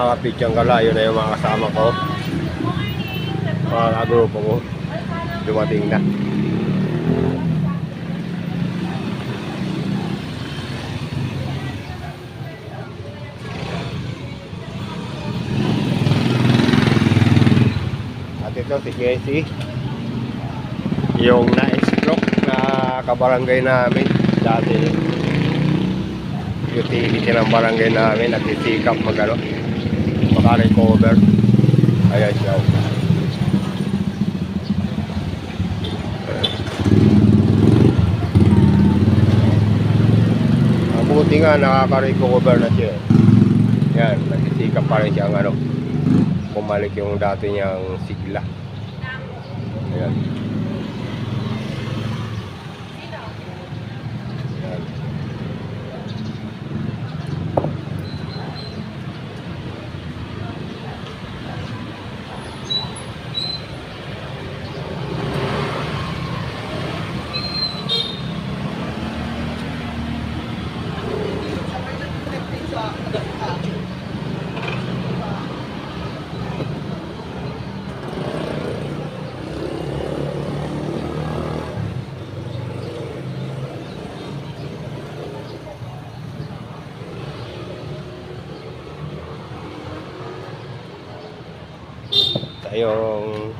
mga kapitsang kalayo na yung mga kasama ko, mga grupo ko dumating na. At ito si Casey, yung na-stroke na kabarangay namin dati, utility ng barangay namin, nagsisikap maka-recover. Ayan siya. Mabuti nga nakaka-recover na siya. Yan, nagsisikap pa rin siya bumalik yung dati niyang sigla. Ayan. Yung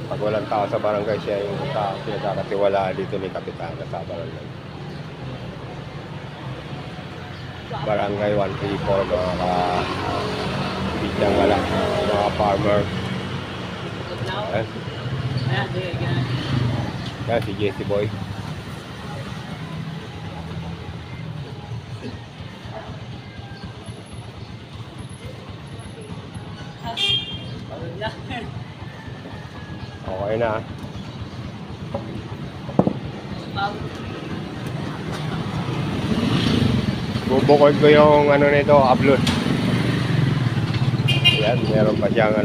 pag walang tao sa barangay, siya yung pinagkakatiwalaan dito ni Kapitana sa barangay. Barangay 134, mga kabitsang wala, mga farmer. Yan si Jesse Boy. Okay na. Bubukod ko yung nito, upload. Yan, meron pa siyang